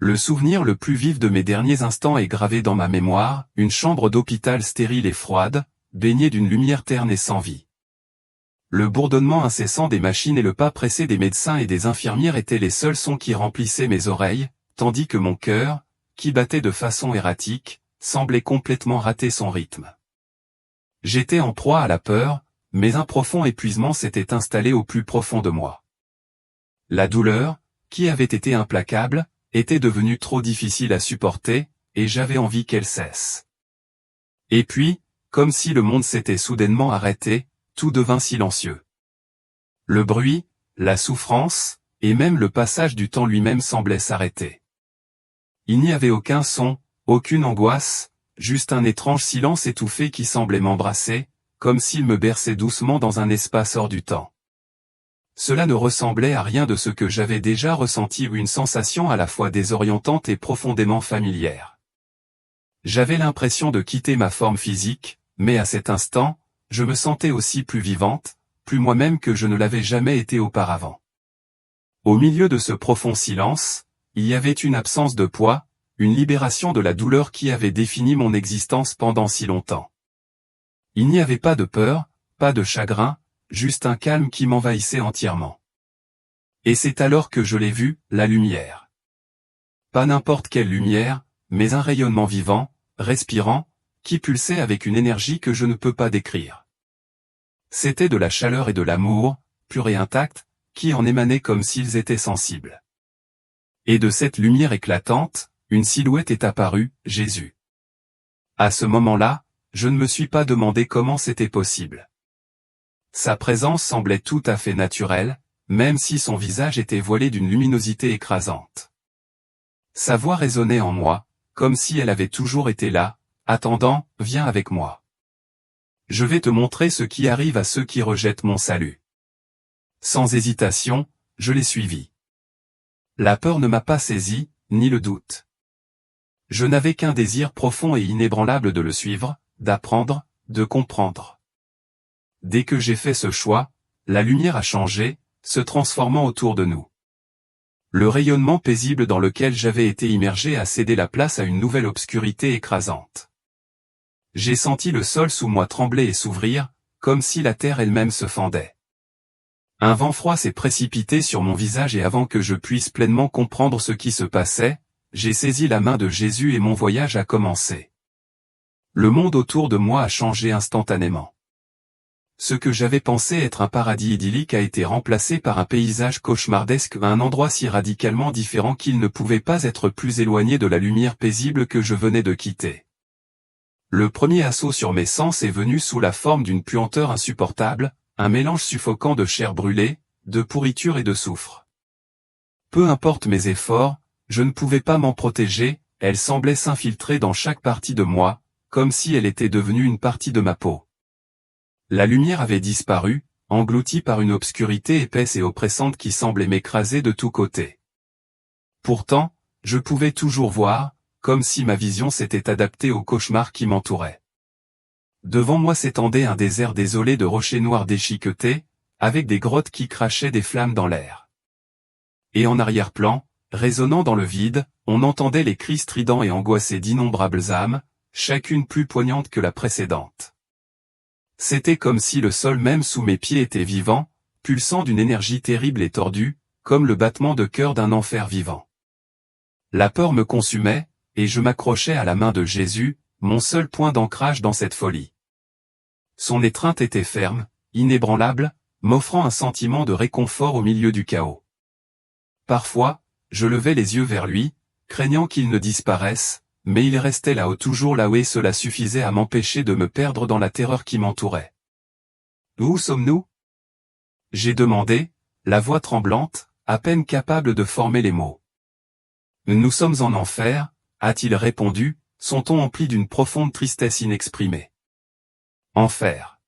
Le souvenir le plus vif de mes derniers instants est gravé dans ma mémoire, une chambre d'hôpital stérile et froide, baignée d'une lumière terne et sans vie. Le bourdonnement incessant des machines et le pas pressé des médecins et des infirmières étaient les seuls sons qui remplissaient mes oreilles, tandis que mon cœur, qui battait de façon erratique, semblait complètement rater son rythme. J'étais en proie à la peur, mais un profond épuisement s'était installé au plus profond de moi. La douleur, qui avait été implacable, était devenue trop difficile à supporter, et j'avais envie qu'elle cesse. Et puis, comme si le monde s'était soudainement arrêté, tout devint silencieux. Le bruit, la souffrance, et même le passage du temps lui-même semblaient s'arrêter. Il n'y avait aucun son, aucune angoisse, juste un étrange silence étouffé qui semblait m'embrasser, comme s'il me berçait doucement dans un espace hors du temps. Cela ne ressemblait à rien de ce que j'avais déjà ressenti ou une sensation à la fois désorientante et profondément familière. J'avais l'impression de quitter ma forme physique, mais à cet instant, je me sentais aussi plus vivante, plus moi-même que je ne l'avais jamais été auparavant. Au milieu de ce profond silence, il y avait une absence de poids, une libération de la douleur qui avait défini mon existence pendant si longtemps. Il n'y avait pas de peur, pas de chagrin, juste un calme qui m'envahissait entièrement. Et c'est alors que je l'ai vu, la lumière. Pas n'importe quelle lumière, mais un rayonnement vivant, respirant, qui pulsait avec une énergie que je ne peux pas décrire. C'était de la chaleur et de l'amour, pur et intact, qui en émanaient comme s'ils étaient sensibles. Et de cette lumière éclatante, une silhouette est apparue, Jésus. À ce moment-là, je ne me suis pas demandé comment c'était possible. Sa présence semblait tout à fait naturelle, même si son visage était voilé d'une luminosité écrasante. Sa voix résonnait en moi, comme si elle avait toujours été là, attendant, viens avec moi. Je vais te montrer ce qui arrive à ceux qui rejettent mon salut. Sans hésitation, je l'ai suivi. La peur ne m'a pas saisi, ni le doute. Je n'avais qu'un désir profond et inébranlable de le suivre, d'apprendre, de comprendre. Dès que j'ai fait ce choix, la lumière a changé, se transformant autour de nous. Le rayonnement paisible dans lequel j'avais été immergé a cédé la place à une nouvelle obscurité écrasante. J'ai senti le sol sous moi trembler et s'ouvrir, comme si la terre elle-même se fendait. Un vent froid s'est précipité sur mon visage et avant que je puisse pleinement comprendre ce qui se passait, j'ai saisi la main de Jésus et mon voyage a commencé. Le monde autour de moi a changé instantanément. Ce que j'avais pensé être un paradis idyllique a été remplacé par un paysage cauchemardesque à un endroit si radicalement différent qu'il ne pouvait pas être plus éloigné de la lumière paisible que je venais de quitter. Le premier assaut sur mes sens est venu sous la forme d'une puanteur insupportable, un mélange suffocant de chair brûlée, de pourriture et de soufre. Peu importe mes efforts, je ne pouvais pas m'en protéger, elle semblait s'infiltrer dans chaque partie de moi, comme si elle était devenue une partie de ma peau. La lumière avait disparu, engloutie par une obscurité épaisse et oppressante qui semblait m'écraser de tous côtés. Pourtant, je pouvais toujours voir, comme si ma vision s'était adaptée au cauchemar qui m'entourait. Devant moi s'étendait un désert désolé de rochers noirs déchiquetés, avec des grottes qui crachaient des flammes dans l'air. Et en arrière-plan, résonnant dans le vide, on entendait les cris stridents et angoissés d'innombrables âmes, chacune plus poignante que la précédente. C'était comme si le sol même sous mes pieds était vivant, pulsant d'une énergie terrible et tordue, comme le battement de cœur d'un enfer vivant. La peur me consumait, et je m'accrochais à la main de Jésus, mon seul point d'ancrage dans cette folie. Son étreinte était ferme, inébranlable, m'offrant un sentiment de réconfort au milieu du chaos. Parfois, je levais les yeux vers lui, craignant qu'il ne disparaisse, mais il restait là-haut toujours là-haut et cela suffisait à m'empêcher de me perdre dans la terreur qui m'entourait. Où sommes-nous? J'ai demandé, la voix tremblante, à peine capable de former les mots. Nous sommes en enfer, a-t-il répondu, son ton empli d'une profonde tristesse inexprimée. Enfer.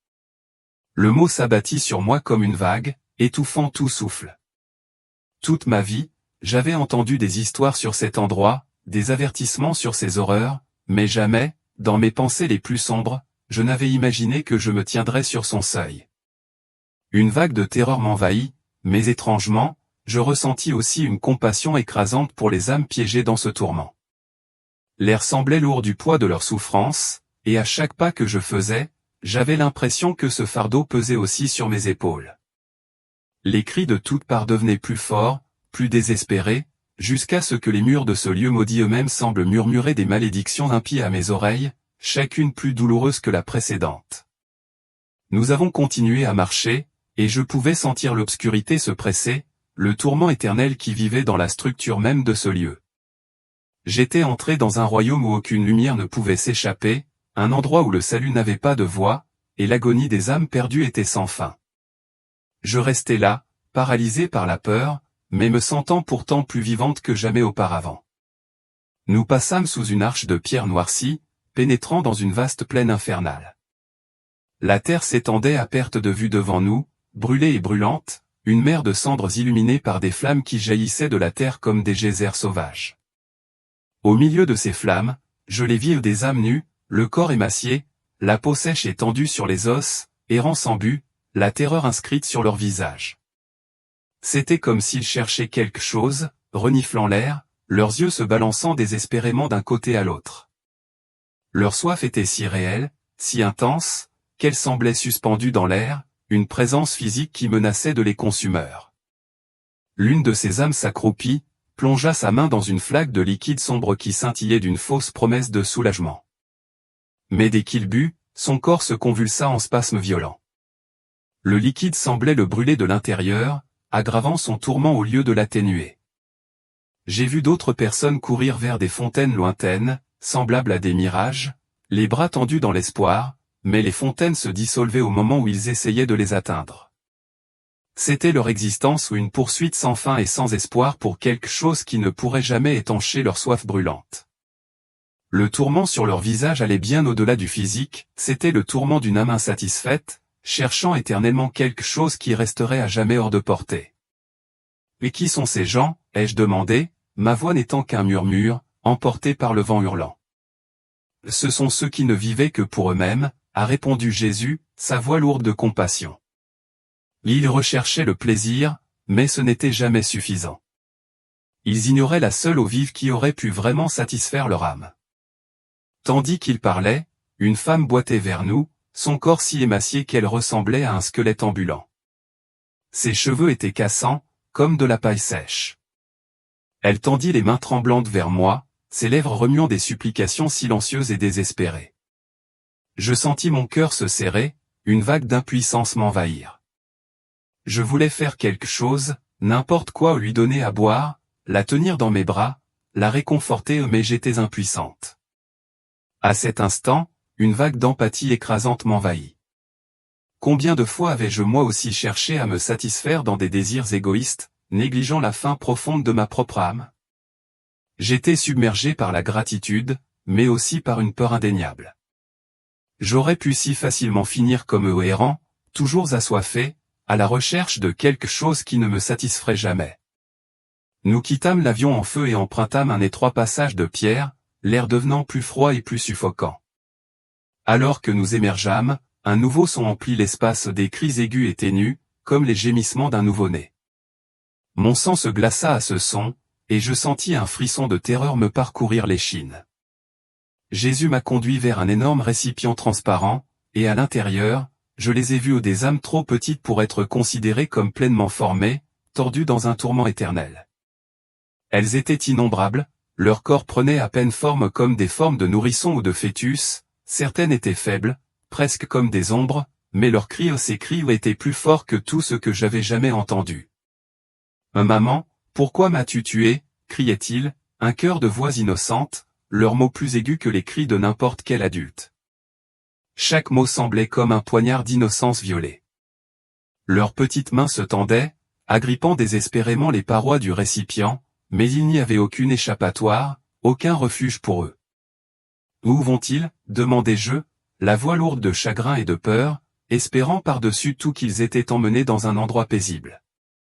Le mot s'abattit sur moi comme une vague, étouffant tout souffle. Toute ma vie, j'avais entendu des histoires sur cet endroit, des avertissements sur ces horreurs, mais jamais, dans mes pensées les plus sombres, je n'avais imaginé que je me tiendrais sur son seuil. Une vague de terreur m'envahit, mais étrangement, je ressentis aussi une compassion écrasante pour les âmes piégées dans ce tourment. L'air semblait lourd du poids de leur souffrance, et à chaque pas que je faisais, j'avais l'impression que ce fardeau pesait aussi sur mes épaules. Les cris de toutes parts devenaient plus forts, plus désespérés, jusqu'à ce que les murs de ce lieu maudit eux-mêmes semblent murmurer des malédictions impies à mes oreilles, chacune plus douloureuse que la précédente. Nous avons continué à marcher, et je pouvais sentir l'obscurité se presser, le tourment éternel qui vivait dans la structure même de ce lieu. J'étais entré dans un royaume où aucune lumière ne pouvait s'échapper, un endroit où le salut n'avait pas de voie, et l'agonie des âmes perdues était sans fin. Je restais là, paralysé par la peur, mais me sentant pourtant plus vivante que jamais auparavant. Nous passâmes sous une arche de pierre noircie, pénétrant dans une vaste plaine infernale. La terre s'étendait à perte de vue devant nous, brûlée et brûlante, une mer de cendres illuminée par des flammes qui jaillissaient de la terre comme des geysers sauvages. Au milieu de ces flammes, je les vis des âmes nues, le corps émacié, la peau sèche et tendue sur les os, errant sans but, la terreur inscrite sur leur visage. C'était comme s'ils cherchaient quelque chose, reniflant l'air, leurs yeux se balançant désespérément d'un côté à l'autre. Leur soif était si réelle, si intense, qu'elle semblait suspendue dans l'air, une présence physique qui menaçait de les consumer. L'une de ces âmes s'accroupit, plongea sa main dans une flaque de liquide sombre qui scintillait d'une fausse promesse de soulagement. Mais dès qu'il but, son corps se convulsa en spasmes violents. Le liquide semblait le brûler de l'intérieur, aggravant son tourment au lieu de l'atténuer. J'ai vu d'autres personnes courir vers des fontaines lointaines, semblables à des mirages, les bras tendus dans l'espoir, mais les fontaines se dissolvaient au moment où ils essayaient de les atteindre. C'était leur existence ou une poursuite sans fin et sans espoir pour quelque chose qui ne pourrait jamais étancher leur soif brûlante. Le tourment sur leur visage allait bien au-delà du physique, c'était le tourment d'une âme insatisfaite, cherchant éternellement quelque chose qui resterait à jamais hors de portée. Et qui sont ces gens, ai-je demandé, ma voix n'étant qu'un murmure, emporté par le vent hurlant. Ce sont ceux qui ne vivaient que pour eux-mêmes, a répondu Jésus, sa voix lourde de compassion. Ils recherchaient le plaisir, mais ce n'était jamais suffisant. Ils ignoraient la seule eau vive qui aurait pu vraiment satisfaire leur âme. Tandis qu'ils parlaient, une femme boitait vers nous, son corps si émacié qu'elle ressemblait à un squelette ambulant. Ses cheveux étaient cassants, comme de la paille sèche. Elle tendit les mains tremblantes vers moi, ses lèvres remuant des supplications silencieuses et désespérées. Je sentis mon cœur se serrer, une vague d'impuissance m'envahir. Je voulais faire quelque chose, n'importe quoi ou lui donner à boire, la tenir dans mes bras, la réconforter mais j'étais impuissante. À cet instant, une vague d'empathie écrasante m'envahit. Combien de fois avais-je moi aussi cherché à me satisfaire dans des désirs égoïstes, négligeant la faim profonde de ma propre âme? J'étais submergé par la gratitude, mais aussi par une peur indéniable. J'aurais pu si facilement finir comme eux errant, toujours assoiffé, à la recherche de quelque chose qui ne me satisferait jamais. Nous quittâmes l'avion en feu et empruntâmes un étroit passage de pierre, l'air devenant plus froid et plus suffocant. Alors que nous émergeâmes, un nouveau son emplit l'espace, des cris aigus et ténus, comme les gémissements d'un nouveau-né. Mon sang se glaça à ce son, et je sentis un frisson de terreur me parcourir l'échine. Jésus m'a conduit vers un énorme récipient transparent, et à l'intérieur, je les ai vus des âmes trop petites pour être considérées comme pleinement formées, tordues dans un tourment éternel. Elles étaient innombrables, leur corps prenait à peine forme comme des formes de nourrissons ou de fœtus, certaines étaient faibles, presque comme des ombres, mais leurs cris étaient plus forts que tout ce que j'avais jamais entendu. « Maman, pourquoi m'as-tu tué » criait-il, un chœur de voix innocente, leurs mots plus aigus que les cris de n'importe quel adulte. Chaque mot semblait comme un poignard d'innocence violée. Leurs petites mains se tendaient, agrippant désespérément les parois du récipient, mais il n'y avait aucune échappatoire, aucun refuge pour eux. « Où vont-ils » demandai-je, la voix lourde de chagrin et de peur, espérant par-dessus tout qu'ils étaient emmenés dans un endroit paisible.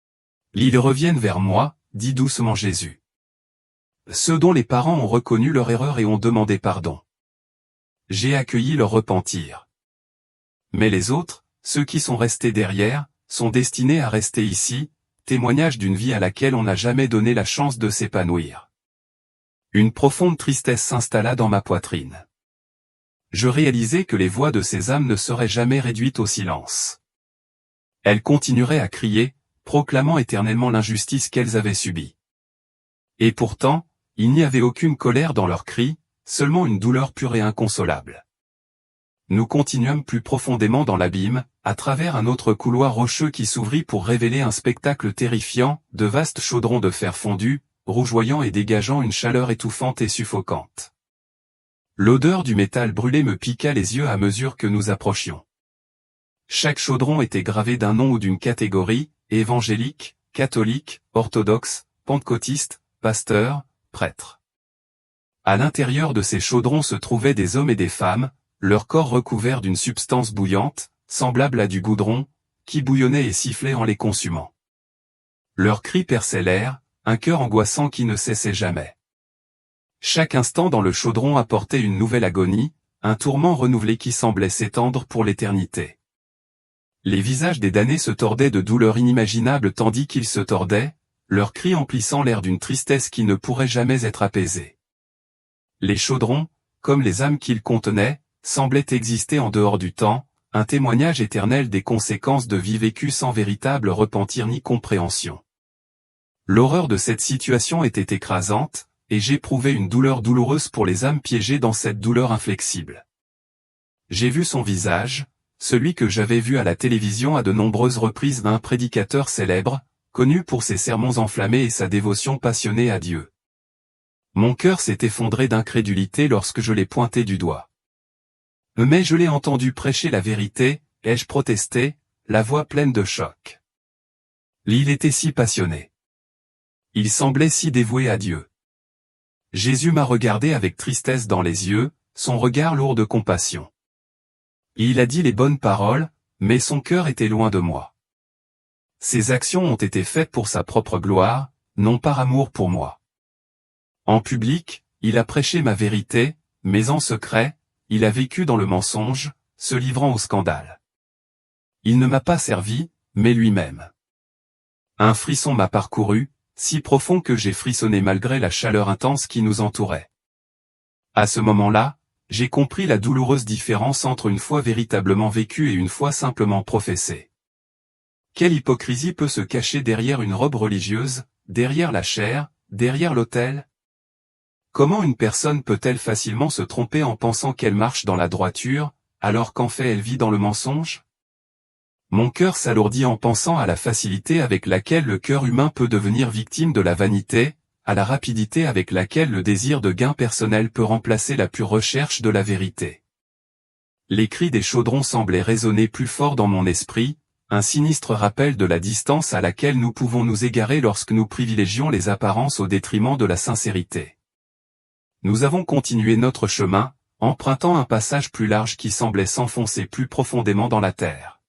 « Ils reviennent vers moi » dit doucement Jésus. « Ceux dont les parents ont reconnu leur erreur et ont demandé pardon. J'ai accueilli leur repentir. Mais les autres, ceux qui sont restés derrière, sont destinés à rester ici, témoignage d'une vie à laquelle on n'a jamais donné la chance de s'épanouir. Une profonde tristesse s'installa dans ma poitrine. Je réalisai que les voix de ces âmes ne seraient jamais réduites au silence. Elles continueraient à crier, proclamant éternellement l'injustice qu'elles avaient subie. Et pourtant, il n'y avait aucune colère dans leurs cris, seulement une douleur pure et inconsolable. Nous continuâmes plus profondément dans l'abîme, à travers un autre couloir rocheux qui s'ouvrit pour révéler un spectacle terrifiant, de vastes chaudrons de fer fondu, rougeoyant et dégageant une chaleur étouffante et suffocante. L'odeur du métal brûlé me piqua les yeux à mesure que nous approchions. Chaque chaudron était gravé d'un nom ou d'une catégorie, évangélique, catholique, orthodoxe, pentecôtiste, pasteur, prêtre. À l'intérieur de ces chaudrons se trouvaient des hommes et des femmes, leur corps recouvert d'une substance bouillante, semblable à du goudron, qui bouillonnait et sifflait en les consumant. Leurs cris perçaient l'air, un cœur angoissant qui ne cessait jamais. Chaque instant dans le chaudron apportait une nouvelle agonie, un tourment renouvelé qui semblait s'étendre pour l'éternité. Les visages des damnés se tordaient de douleur inimaginable tandis qu'ils se tordaient, leurs cris emplissant l'air d'une tristesse qui ne pourrait jamais être apaisée. Les chaudrons, comme les âmes qu'ils contenaient, semblaient exister en dehors du temps, un témoignage éternel des conséquences de vie vécue sans véritable repentir ni compréhension. L'horreur de cette situation était écrasante, et j'éprouvais une douleur douloureuse pour les âmes piégées dans cette douleur inflexible. J'ai vu son visage, celui que j'avais vu à la télévision à de nombreuses reprises d'un prédicateur célèbre, connu pour ses sermons enflammés et sa dévotion passionnée à Dieu. Mon cœur s'est effondré d'incrédulité lorsque je l'ai pointé du doigt. Mais je l'ai entendu prêcher la vérité, ai-je protesté, la voix pleine de choc. Il était si passionné. Il semblait si dévoué à Dieu. Jésus m'a regardé avec tristesse dans les yeux, son regard lourd de compassion. Il a dit les bonnes paroles, mais son cœur était loin de moi. Ses actions ont été faites pour sa propre gloire, non par amour pour moi. En public, il a prêché ma vérité, mais en secret, il a vécu dans le mensonge, se livrant au scandale. Il ne m'a pas servi, mais lui-même. Un frisson m'a parcouru, si profond que j'ai frissonné malgré la chaleur intense qui nous entourait. À ce moment-là, j'ai compris la douloureuse différence entre une foi véritablement vécue et une foi simplement professée. Quelle hypocrisie peut se cacher derrière une robe religieuse, derrière la chair, derrière l'autel? Comment une personne peut-elle facilement se tromper en pensant qu'elle marche dans la droiture, alors qu'en fait elle vit dans le mensonge? Mon cœur s'alourdit en pensant à la facilité avec laquelle le cœur humain peut devenir victime de la vanité, à la rapidité avec laquelle le désir de gain personnel peut remplacer la pure recherche de la vérité. Les cris des chaudrons semblaient résonner plus fort dans mon esprit, un sinistre rappel de la distance à laquelle nous pouvons nous égarer lorsque nous privilégions les apparences au détriment de la sincérité. Nous avons continué notre chemin, empruntant un passage plus large qui semblait s'enfoncer plus profondément dans la terre.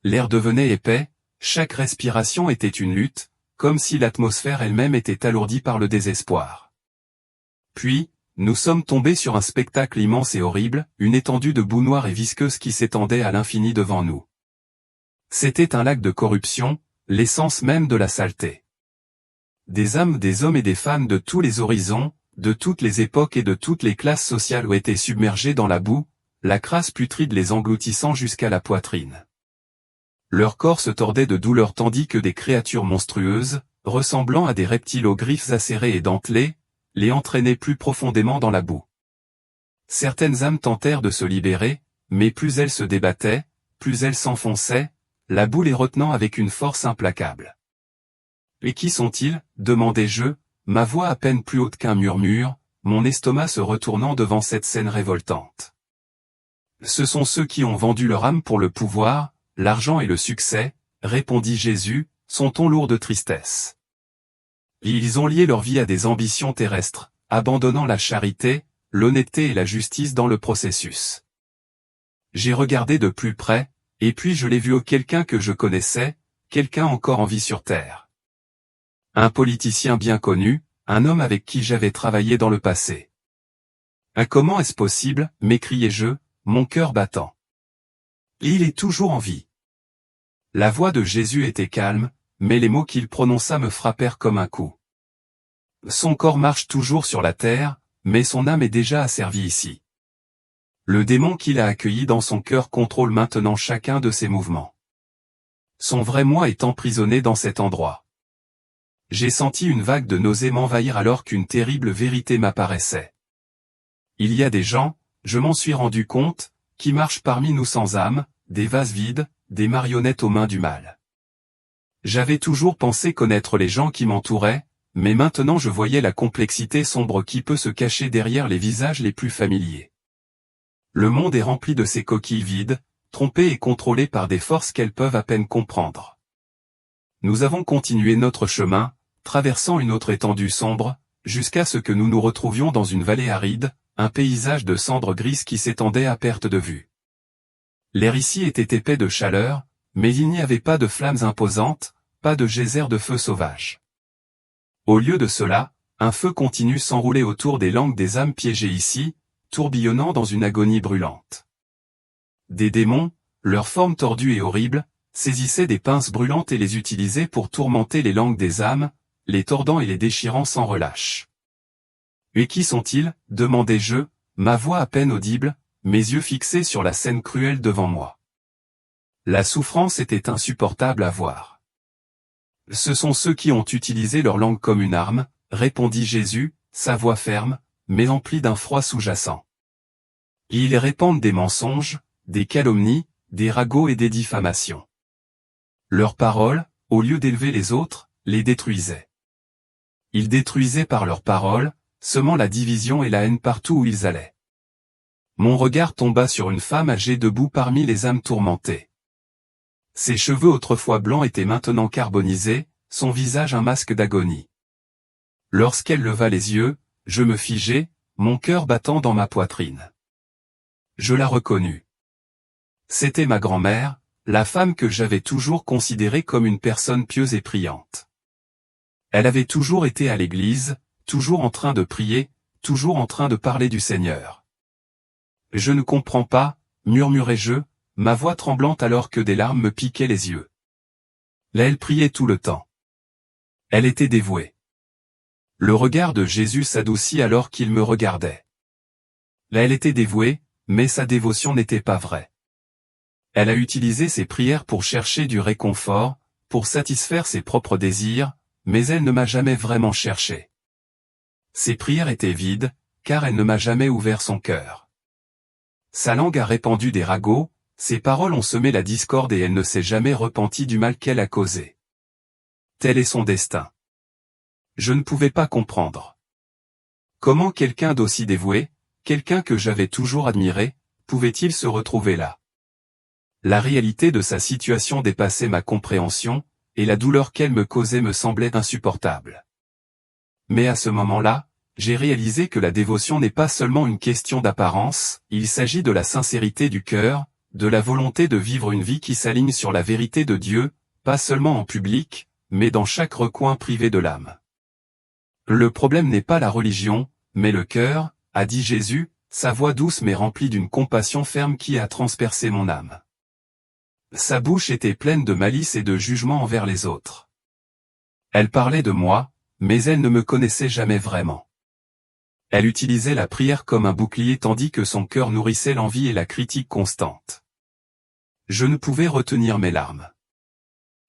L'air devenait épais, chaque respiration était une lutte, comme si l'atmosphère elle-même était alourdie par le désespoir. Puis, nous sommes tombés sur un spectacle immense et horrible, une étendue de boue noire et visqueuse qui s'étendait à l'infini devant nous. C'était un lac de corruption, l'essence même de la saleté. Des âmes, des hommes et des femmes de tous les horizons, de toutes les époques et de toutes les classes sociales ont été submergés dans la boue, la crasse putride les engloutissant jusqu'à la poitrine. Leur corps se tordait de douleur tandis que des créatures monstrueuses, ressemblant à des reptiles aux griffes acérées et dentelées, les entraînaient plus profondément dans la boue. Certaines âmes tentèrent de se libérer, mais plus elles se débattaient, plus elles s'enfonçaient, la boue les retenant avec une force implacable. « Et qui sont-ils » demandai-je, ma voix à peine plus haute qu'un murmure, mon estomac se retournant devant cette scène révoltante. « Ce sont ceux qui ont vendu leur âme pour le pouvoir, l'argent et le succès, » répondit Jésus, son ton lourd de tristesse. Ils ont lié leur vie à des ambitions terrestres, abandonnant la charité, l'honnêteté et la justice dans le processus. J'ai regardé de plus près, et puis je l'ai vu au quelqu'un que je connaissais, quelqu'un encore en vie sur terre. Un politicien bien connu, un homme avec qui j'avais travaillé dans le passé. « Comment est-ce possible » m'écriai-je, mon cœur battant. « Il est toujours en vie. » La voix de Jésus était calme, mais les mots qu'il prononça me frappèrent comme un coup. Son corps marche toujours sur la terre, mais son âme est déjà asservie ici. Le démon qu'il a accueilli dans son cœur contrôle maintenant chacun de ses mouvements. Son vrai moi est emprisonné dans cet endroit. J'ai senti une vague de nausée m'envahir alors qu'une terrible vérité m'apparaissait. Il y a des gens, je m'en suis rendu compte, qui marchent parmi nous sans âme, des vases vides, des marionnettes aux mains du mal. J'avais toujours pensé connaître les gens qui m'entouraient, mais maintenant je voyais la complexité sombre qui peut se cacher derrière les visages les plus familiers. Le monde est rempli de ces coquilles vides, trompées et contrôlées par des forces qu'elles peuvent à peine comprendre. Nous avons continué notre chemin, traversant une autre étendue sombre, jusqu'à ce que nous nous retrouvions dans une vallée aride, un paysage de cendres grises qui s'étendait à perte de vue. L'air ici était épais de chaleur, mais il n'y avait pas de flammes imposantes, pas de geysers de feu sauvages. Au lieu de cela, un feu continu s'enroulait autour des langues des âmes piégées ici, tourbillonnant dans une agonie brûlante. Des démons, leur forme tordue et horrible, saisissaient des pinces brûlantes et les utilisaient pour tourmenter les langues des âmes, les tordant et les déchirant sans relâche. « Et qui sont-ils » demandai-je, ma voix à peine audible, mes yeux fixés sur la scène cruelle devant moi. La souffrance était insupportable à voir. « Ce sont ceux qui ont utilisé leur langue comme une arme, » répondit Jésus, sa voix ferme, mais emplie d'un froid sous-jacent. Ils répandent des mensonges, des calomnies, des ragots et des diffamations. Leurs paroles, au lieu d'élever les autres, les détruisaient. Ils détruisaient par leurs paroles, semant la division et la haine partout où ils allaient. Mon regard tomba sur une femme âgée debout parmi les âmes tourmentées. Ses cheveux autrefois blancs étaient maintenant carbonisés, son visage un masque d'agonie. Lorsqu'elle leva les yeux, je me figeai, mon cœur battant dans ma poitrine. Je la reconnus. C'était ma grand-mère, la femme que j'avais toujours considérée comme une personne pieuse et priante. Elle avait toujours été à l'église, toujours en train de prier, toujours en train de parler du Seigneur. « Je ne comprends pas » murmurai-je, ma voix tremblante alors que des larmes me piquaient les yeux. Là elle priait tout le temps. Elle était dévouée. Le regard de Jésus s'adoucit alors qu'il me regardait. Là elle était dévouée, mais sa dévotion n'était pas vraie. Elle a utilisé ses prières pour chercher du réconfort, pour satisfaire ses propres désirs, mais elle ne m'a jamais vraiment cherché. Ses prières étaient vides, car elle ne m'a jamais ouvert son cœur. Sa langue a répandu des ragots, ses paroles ont semé la discorde et elle ne s'est jamais repentie du mal qu'elle a causé. Tel est son destin. Je ne pouvais pas comprendre. Comment quelqu'un d'aussi dévoué, quelqu'un que j'avais toujours admiré, pouvait-il se retrouver là? La réalité de sa situation dépassait ma compréhension, et la douleur qu'elle me causait me semblait insupportable. Mais à ce moment-là, j'ai réalisé que la dévotion n'est pas seulement une question d'apparence, il s'agit de la sincérité du cœur, de la volonté de vivre une vie qui s'aligne sur la vérité de Dieu, pas seulement en public, mais dans chaque recoin privé de l'âme. Le problème n'est pas la religion, mais le cœur, a dit Jésus, sa voix douce mais remplie d'une compassion ferme qui a transpercé mon âme. Sa bouche était pleine de malice et de jugement envers les autres. Elle parlait de moi, mais elle ne me connaissait jamais vraiment. Elle utilisait la prière comme un bouclier tandis que son cœur nourrissait l'envie et la critique constante. Je ne pouvais retenir mes larmes.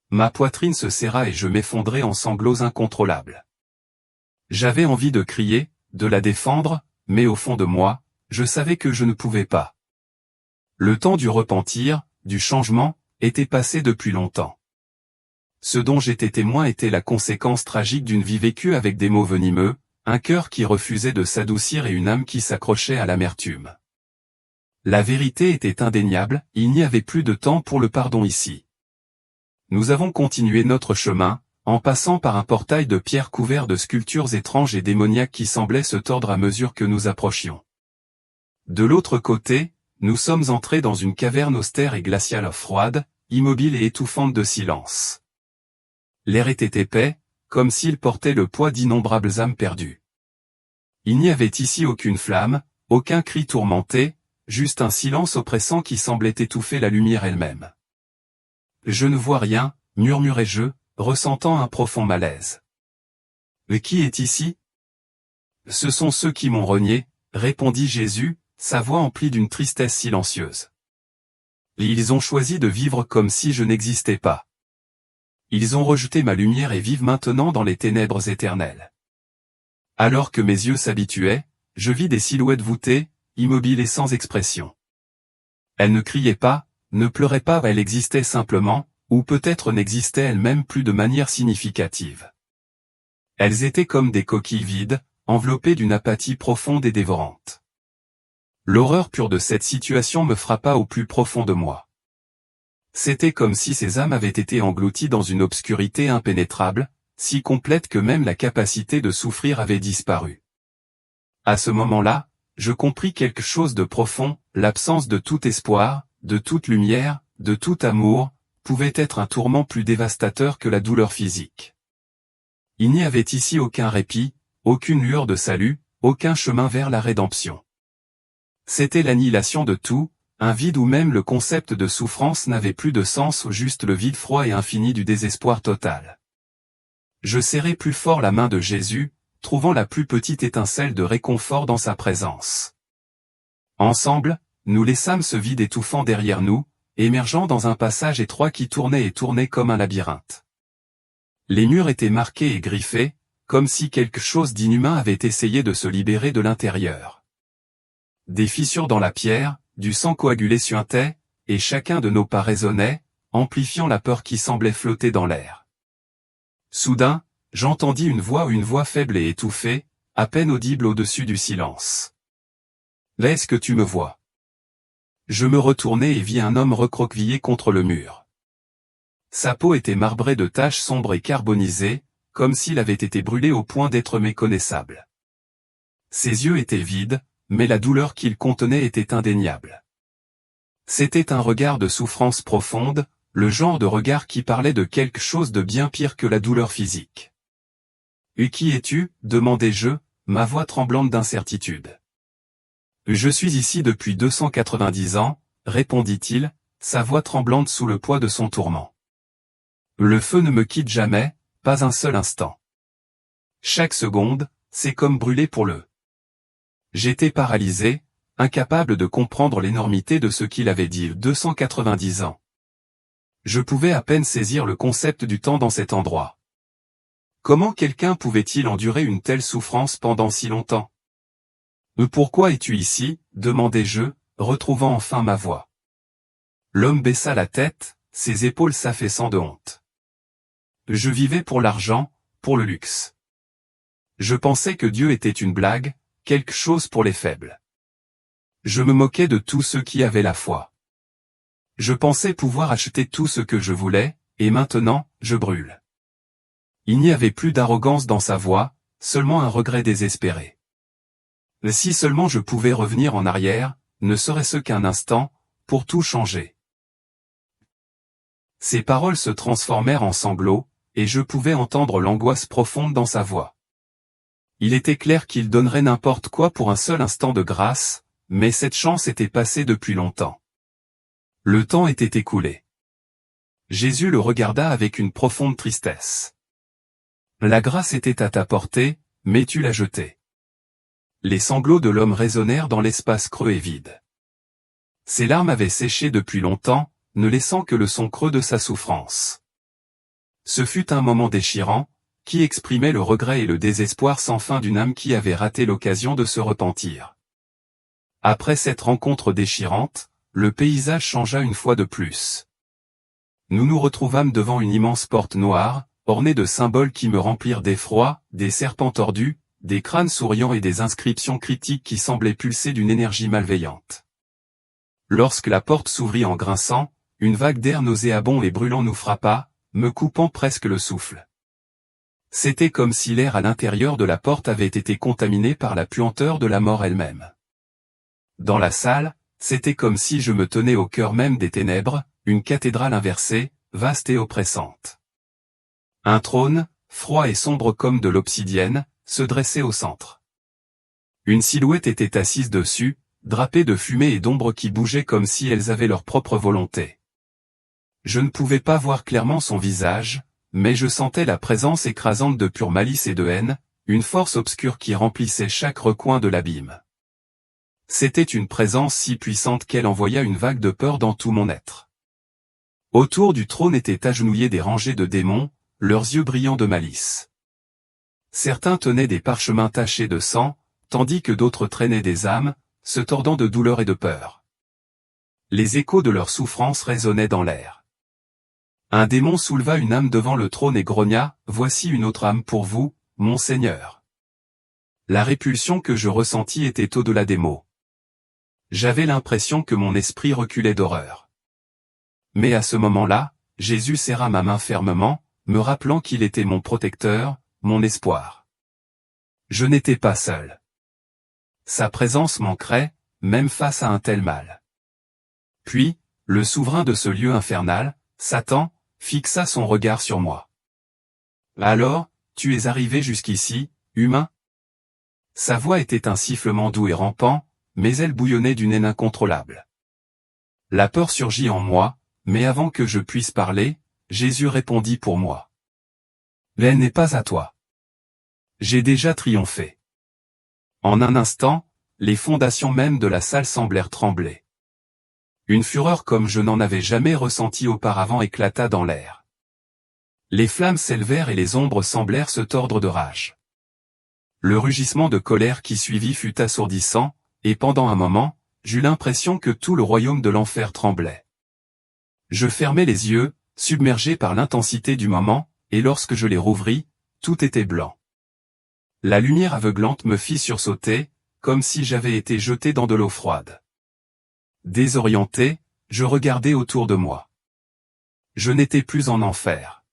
Ma poitrine se serra et je m'effondrai en sanglots incontrôlables. J'avais envie de crier, de la défendre, mais au fond de moi, je savais que je ne pouvais pas. Le temps du repentir, du changement, était passé depuis longtemps. Ce dont j'étais témoin était la conséquence tragique d'une vie vécue avec des mots venimeux, un cœur qui refusait de s'adoucir et une âme qui s'accrochait à l'amertume. La vérité était indéniable, il n'y avait plus de temps pour le pardon ici. Nous avons continué notre chemin, en passant par un portail de pierre couvert de sculptures étranges et démoniaques qui semblaient se tordre à mesure que nous approchions. De l'autre côté, nous sommes entrés dans une caverne austère et glaciale froide, immobile et étouffante de silence. L'air était épais, comme s'il portait le poids d'innombrables âmes perdues. Il n'y avait ici aucune flamme, aucun cri tourmenté, juste un silence oppressant qui semblait étouffer la lumière elle-même. « Je ne vois rien » murmurai-je, ressentant un profond malaise. Mais qui est ici? Ce sont ceux qui m'ont renié, répondit Jésus, sa voix emplie d'une tristesse silencieuse. Et ils ont choisi de vivre comme si je n'existais pas. Ils ont rejeté ma lumière et vivent maintenant dans les ténèbres éternelles. Alors que mes yeux s'habituaient, je vis des silhouettes voûtées, immobiles et sans expression. Elles ne criaient pas, ne pleuraient pas, elles existaient simplement, ou peut-être n'existaient elles-mêmes plus de manière significative. Elles étaient comme des coquilles vides, enveloppées d'une apathie profonde et dévorante. L'horreur pure de cette situation me frappa au plus profond de moi. C'était comme si ces âmes avaient été englouties dans une obscurité impénétrable, si complète que même la capacité de souffrir avait disparu. À ce moment-là, je compris quelque chose de profond, l'absence de tout espoir, de toute lumière, de tout amour, pouvait être un tourment plus dévastateur que la douleur physique. Il n'y avait ici aucun répit, aucune lueur de salut, aucun chemin vers la rédemption. C'était l'annihilation de tout, un vide où même le concept de souffrance n'avait plus de sens, juste le vide froid et infini du désespoir total. Je serrai plus fort la main de Jésus, trouvant la plus petite étincelle de réconfort dans sa présence. Ensemble, nous laissâmes ce vide étouffant derrière nous, émergeant dans un passage étroit qui tournait et tournait comme un labyrinthe. Les murs étaient marqués et griffés, comme si quelque chose d'inhumain avait essayé de se libérer de l'intérieur. Des fissures dans la pierre, du sang coagulé suintait, et chacun de nos pas résonnait, amplifiant la peur qui semblait flotter dans l'air. Soudain, j'entendis une voix faible et étouffée, à peine audible au-dessus du silence. « Est-ce que tu me vois ?» Je me retournai et vis un homme recroquevillé contre le mur. Sa peau était marbrée de taches sombres et carbonisées, comme s'il avait été brûlé au point d'être méconnaissable. Ses yeux étaient vides, mais la douleur qu'il contenait était indéniable. C'était un regard de souffrance profonde, le genre de regard qui parlait de quelque chose de bien pire que la douleur physique. « Et qui es-tu » demandai-je, ma voix tremblante d'incertitude. « Je suis ici depuis 290 ans, répondit-il, sa voix tremblante sous le poids de son tourment. Le feu ne me quitte jamais, pas un seul instant. Chaque seconde, c'est comme brûler pour le. J'étais paralysé, incapable de comprendre l'énormité de ce qu'il avait dit 290 ans. Je pouvais à peine saisir le concept du temps dans cet endroit. Comment quelqu'un pouvait-il endurer une telle souffrance pendant si longtemps? « Pourquoi es-tu ici » demandai-je, retrouvant enfin ma voix. L'homme baissa la tête, ses épaules s'affaissant de honte. Je vivais pour l'argent, pour le luxe. Je pensais que Dieu était une blague, quelque chose pour les faibles. Je me moquais de tous ceux qui avaient la foi. Je pensais pouvoir acheter tout ce que je voulais, et maintenant, je brûle. Il n'y avait plus d'arrogance dans sa voix, seulement un regret désespéré. Si seulement je pouvais revenir en arrière, ne serait-ce qu'un instant, pour tout changer. Ses paroles se transformèrent en sanglots, et je pouvais entendre l'angoisse profonde dans sa voix. Il était clair qu'il donnerait n'importe quoi pour un seul instant de grâce, mais cette chance était passée depuis longtemps. Le temps était écoulé. Jésus le regarda avec une profonde tristesse. La grâce était à ta portée, mais tu l'as jetée. Les sanglots de l'homme résonnèrent dans l'espace creux et vide. Ses larmes avaient séché depuis longtemps, ne laissant que le son creux de sa souffrance. Ce fut un moment déchirant, qui exprimait le regret et le désespoir sans fin d'une âme qui avait raté l'occasion de se repentir. Après cette rencontre déchirante, le paysage changea une fois de plus. Nous nous retrouvâmes devant une immense porte noire, ornée de symboles qui me remplirent d'effroi, des serpents tordus, des crânes souriants et des inscriptions critiques qui semblaient pulser d'une énergie malveillante. Lorsque la porte s'ouvrit en grinçant, une vague d'air nauséabond et brûlant nous frappa, me coupant presque le souffle. C'était comme si l'air à l'intérieur de la porte avait été contaminé par la puanteur de la mort elle-même. Dans la salle, c'était comme si je me tenais au cœur même des ténèbres, une cathédrale inversée, vaste et oppressante. Un trône, froid et sombre comme de l'obsidienne, se dressait au centre. Une silhouette était assise dessus, drapée de fumée et d'ombre qui bougeaient comme si elles avaient leur propre volonté. Je ne pouvais pas voir clairement son visage, mais je sentais la présence écrasante de pure malice et de haine, une force obscure qui remplissait chaque recoin de l'abîme. C'était une présence si puissante qu'elle envoya une vague de peur dans tout mon être. Autour du trône étaient agenouillés des rangées de démons, leurs yeux brillants de malice. Certains tenaient des parchemins tachés de sang, tandis que d'autres traînaient des âmes, se tordant de douleur et de peur. Les échos de leur souffrance résonnaient dans l'air. Un démon souleva une âme devant le trône et grogna, « Voici une autre âme pour vous, mon Seigneur. » La répulsion que je ressentis était au-delà des mots. J'avais l'impression que mon esprit reculait d'horreur. Mais à ce moment-là, Jésus serra ma main fermement, me rappelant qu'il était mon protecteur, mon espoir. Je n'étais pas seul. Sa présence m'ancrait, même face à un tel mal. Puis, le souverain de ce lieu infernal, Satan, fixa son regard sur moi. « Alors, tu es arrivé jusqu'ici, humain ?» Sa voix était un sifflement doux et rampant, mais elle bouillonnait d'une haine incontrôlable. La peur surgit en moi, mais avant que je puisse parler, Jésus répondit pour moi. « L'haine n'est pas à toi. J'ai déjà triomphé. » En un instant, les fondations même de la salle semblèrent trembler. Une fureur comme je n'en avais jamais ressenti auparavant éclata dans l'air. Les flammes s'élevèrent et les ombres semblèrent se tordre de rage. Le rugissement de colère qui suivit fut assourdissant, et pendant un moment, j'eus l'impression que tout le royaume de l'enfer tremblait. Je fermai les yeux, submergé par l'intensité du moment, et lorsque je les rouvris, tout était blanc. La lumière aveuglante me fit sursauter, comme si j'avais été jeté dans de l'eau froide. Désorienté, je regardais autour de moi. Je n'étais plus en enfer.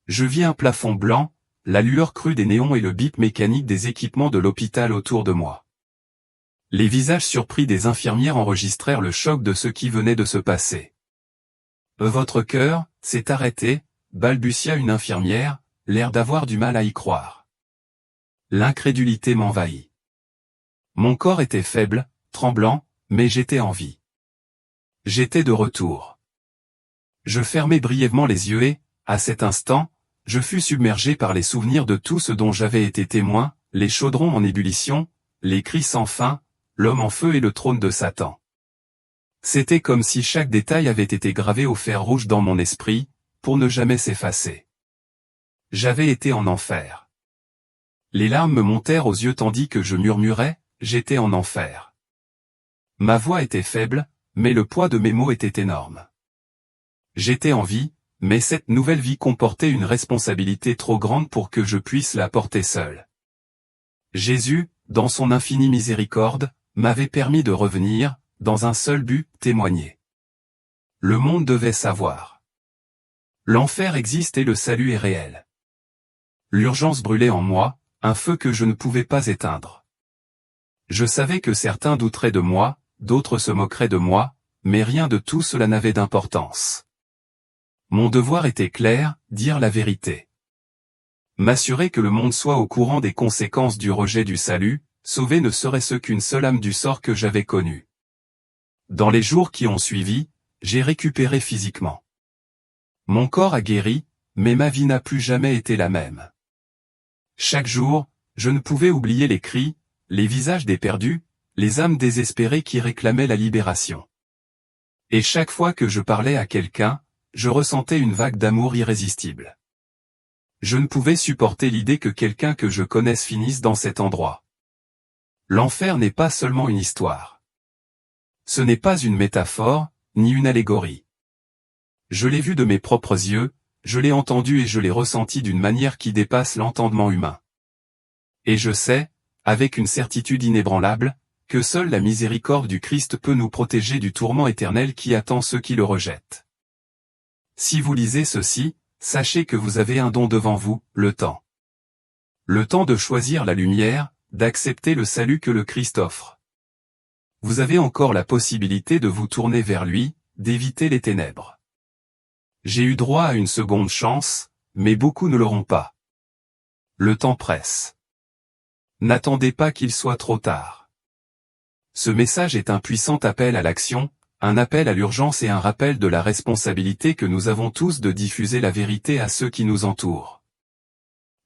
Je vis un plafond blanc, la lueur crue des néons et le bip mécanique des équipements de l'hôpital autour de moi. Les visages surpris des infirmières enregistrèrent le choc de ce qui venait de se passer. « Votre cœur s'est arrêté », balbutia une infirmière, l'air d'avoir du mal à y croire. L'incrédulité m'envahit. Mon corps était faible, tremblant, mais j'étais en vie. J'étais de retour. Je fermai brièvement les yeux et, à cet instant, je fus submergé par les souvenirs de tout ce dont j'avais été témoin, les chaudrons en ébullition, les cris sans fin, l'homme en feu et le trône de Satan. C'était comme si chaque détail avait été gravé au fer rouge dans mon esprit, pour ne jamais s'effacer. J'avais été en enfer. Les larmes me montèrent aux yeux tandis que je murmurais, « J'étais en enfer ». Ma voix était faible, mais le poids de mes mots était énorme. J'étais en vie, mais cette nouvelle vie comportait une responsabilité trop grande pour que je puisse la porter seul. Jésus, dans son infinie miséricorde, m'avait permis de revenir, dans un seul but, témoigner. Le monde devait savoir. L'enfer existe et le salut est réel. L'urgence brûlait en moi, un feu que je ne pouvais pas éteindre. Je savais que certains douteraient de moi, d'autres se moqueraient de moi, mais rien de tout cela n'avait d'importance. Mon devoir était clair, dire la vérité. M'assurer que le monde soit au courant des conséquences du rejet du salut, sauver ne serait-ce qu'une seule âme du sort que j'avais connu. Dans les jours qui ont suivi, j'ai récupéré physiquement. Mon corps a guéri, mais ma vie n'a plus jamais été la même. Chaque jour, je ne pouvais oublier les cris, les visages des perdus, les âmes désespérées qui réclamaient la libération. Et chaque fois que je parlais à quelqu'un, je ressentais une vague d'amour irrésistible. Je ne pouvais supporter l'idée que quelqu'un que je connaisse finisse dans cet endroit. L'enfer n'est pas seulement une histoire. Ce n'est pas une métaphore, ni une allégorie. Je l'ai vu de mes propres yeux, je l'ai entendu et je l'ai ressenti d'une manière qui dépasse l'entendement humain. Et je sais, avec une certitude inébranlable, que seule la miséricorde du Christ peut nous protéger du tourment éternel qui attend ceux qui le rejettent. Si vous lisez ceci, sachez que vous avez un don devant vous, le temps. Le temps de choisir la lumière, d'accepter le salut que le Christ offre. Vous avez encore la possibilité de vous tourner vers lui, d'éviter les ténèbres. J'ai eu droit à une seconde chance, mais beaucoup ne l'auront pas. Le temps presse. N'attendez pas qu'il soit trop tard. Ce message est un puissant appel à l'action, un appel à l'urgence et un rappel de la responsabilité que nous avons tous de diffuser la vérité à ceux qui nous entourent.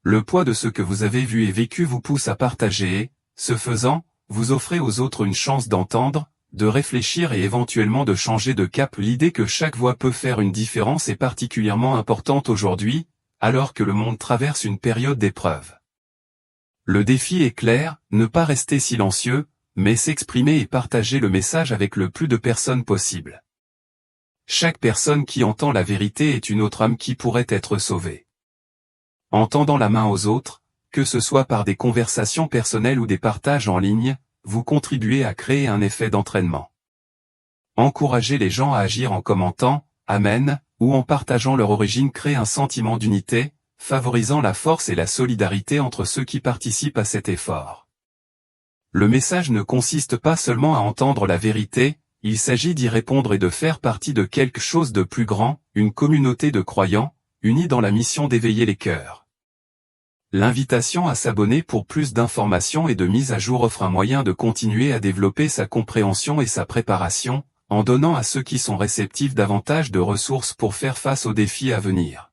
Le poids de ce que vous avez vu et vécu vous pousse à partager et, ce faisant, vous offrez aux autres une chance d'entendre, de réfléchir et éventuellement de changer de cap. L'idée que chaque voix peut faire une différence est particulièrement importante aujourd'hui, alors que le monde traverse une période d'épreuve. Le défi est clair, ne pas rester silencieux, mais s'exprimer et partager le message avec le plus de personnes possible. Chaque personne qui entend la vérité est une autre âme qui pourrait être sauvée. En tendant la main aux autres, que ce soit par des conversations personnelles ou des partages en ligne, vous contribuez à créer un effet d'entraînement. Encouragez les gens à agir en commentant « Amen » ou en partageant leur origine crée un sentiment d'unité, favorisant la force et la solidarité entre ceux qui participent à cet effort. Le message ne consiste pas seulement à entendre la vérité, il s'agit d'y répondre et de faire partie de quelque chose de plus grand, une communauté de croyants, unis dans la mission d'éveiller les cœurs. L'invitation à s'abonner pour plus d'informations et de mise à jour offre un moyen de continuer à développer sa compréhension et sa préparation, en donnant à ceux qui sont réceptifs davantage de ressources pour faire face aux défis à venir.